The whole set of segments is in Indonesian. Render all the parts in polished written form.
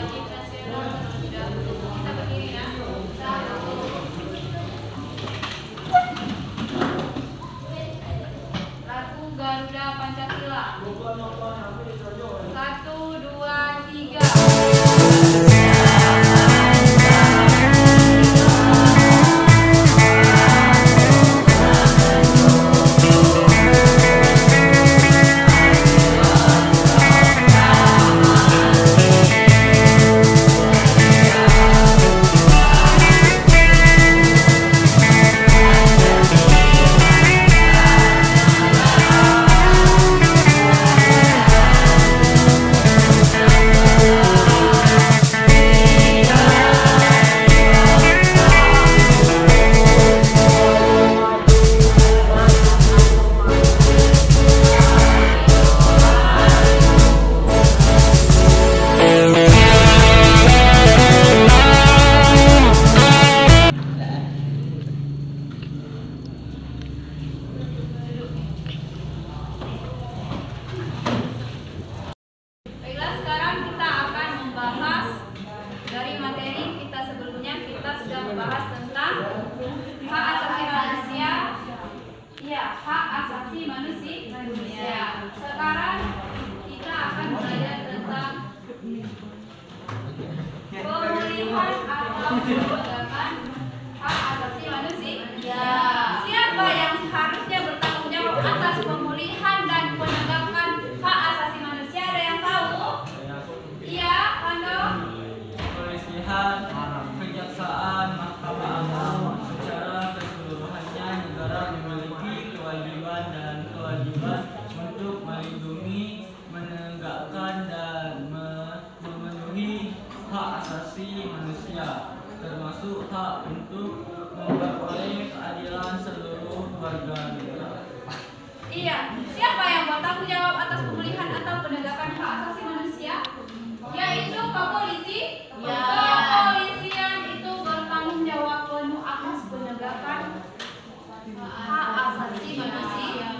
wajib nasional terlebih dahulu. Bisa berdiri ya. Lagu Garuda Pancasila. 1, 2, 3. Hak asasi manusia. Sekarang kita akan belajar tentang pemulihan atau penegakan hak asasi manusia. Siapa yang harusnya bertanggung jawab atas pemulihan dan penegakan hak asasi manusia? Ada yang tahu? Iya, Pando? Kepolisian, kejaksaan, mahkamah agung, secara keseluruhannya negara memiliki kewajiban dan kewajiban untuk melindungi, menegakkan dan memenuhi hak asasi manusia, termasuk hak untuk memperoleh keadilan seluruh warga negara. Iya, siapa yang bertanggung jawab atas pemulihan atau penegakan hak asasi manusia? Yaitu kepolisi. Kepolisian itu bertanggung jawab penuh atas penegakan hak asasi manusia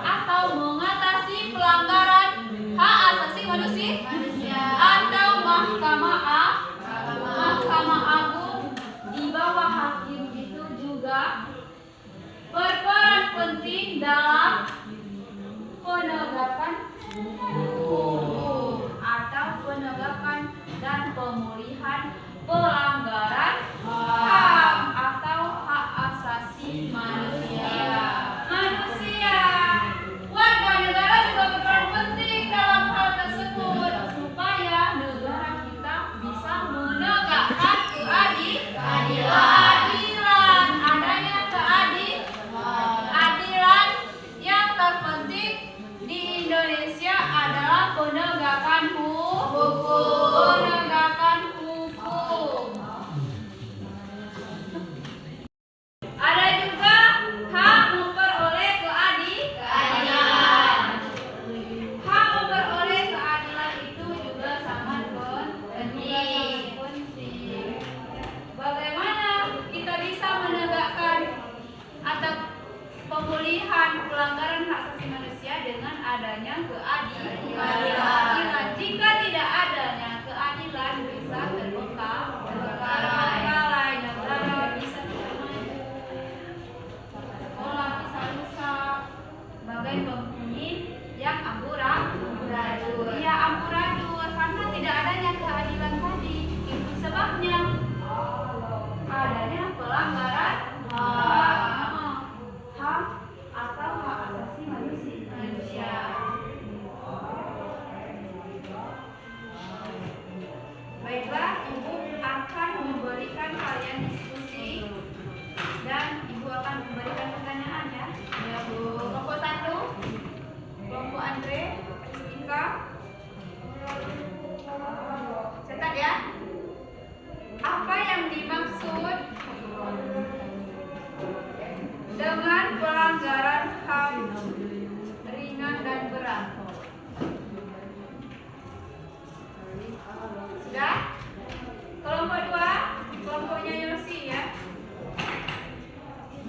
atau mengatasi pelanggaran hak asasi manusia atau Mahkamah Agung di bawah hakim itu juga berperan penting dalam penegakan hukum atau penegakan dan pemulihan pelanggaran HAM atau hak asasi manusia. Warga negara juga berperan penting dalam hal tersebut supaya negara kita bisa menegakkan keadilan. Adanya keadilan yang terpenting di Indonesia adalah penegakan hukum. Ada juga hak memperoleh keadilan. Hak memperoleh keadilan itu juga sangat penting. Bagaimana kita bisa menegakkan atau pemulihan pelanggaran hak asasi manusia dengan adanya keadilan. Jika tidak adanya keadilan bisa terbengkalai negara, bisa tidak maju, sekolah bisa rusak, bagai pemimpin yang amburadul. Ya, amburadul karena tidak adanya keadilan tadi. Itu sebabnya adanya pelanggaran HAM atau hak asasi manusia. Baiklah, Ibu akan memberikan kalian diskusi dan Ibu akan memberikan pertanyaan ya. Ya, Bu. Kelompok 1, kelompok Andre, Rizka. Catat ya. Apa yang dimaksud dengan pelanggaran HAM ringan dan berat? Sudah? Kelompok 2, kelompoknya Yosi ya.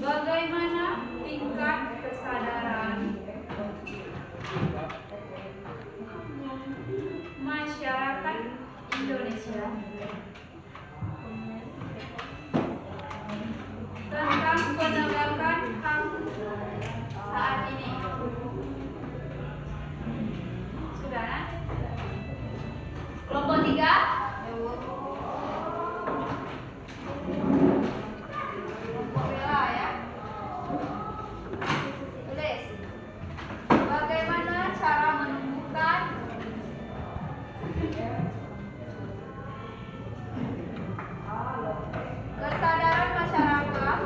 Bagaimana tingkat kesadaran masyarakat Indonesia tentang penegakan HAM saat ini. Sudah, nah? Kelompok 3. Kelompok bela ya. Tulis. Bagaimana cara menumbuhkan kesadaran masyarakat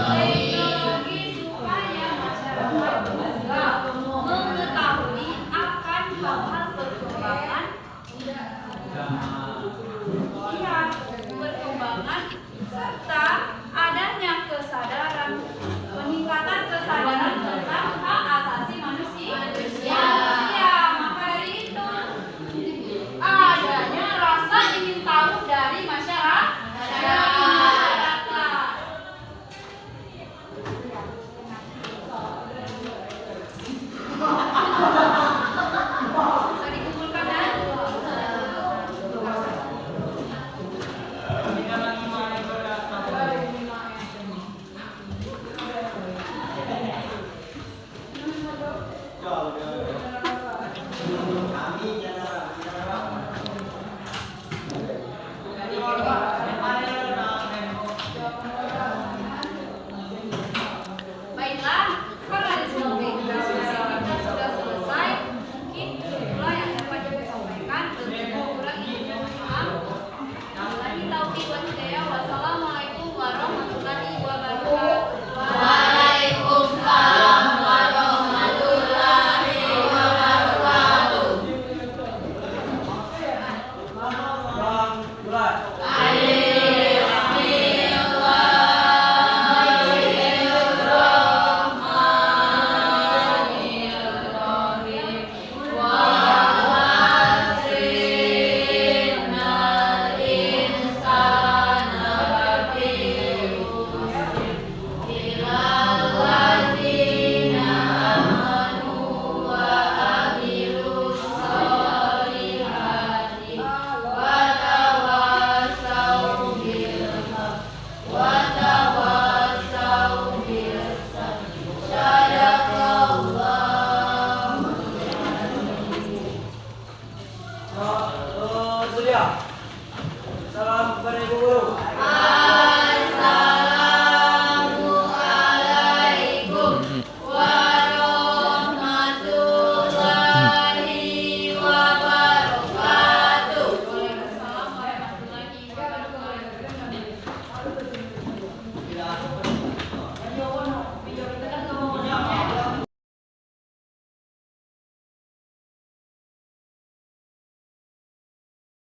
teknologi supaya masyarakat juga mengetahui akan hal-hal perkembangan perkembangan serta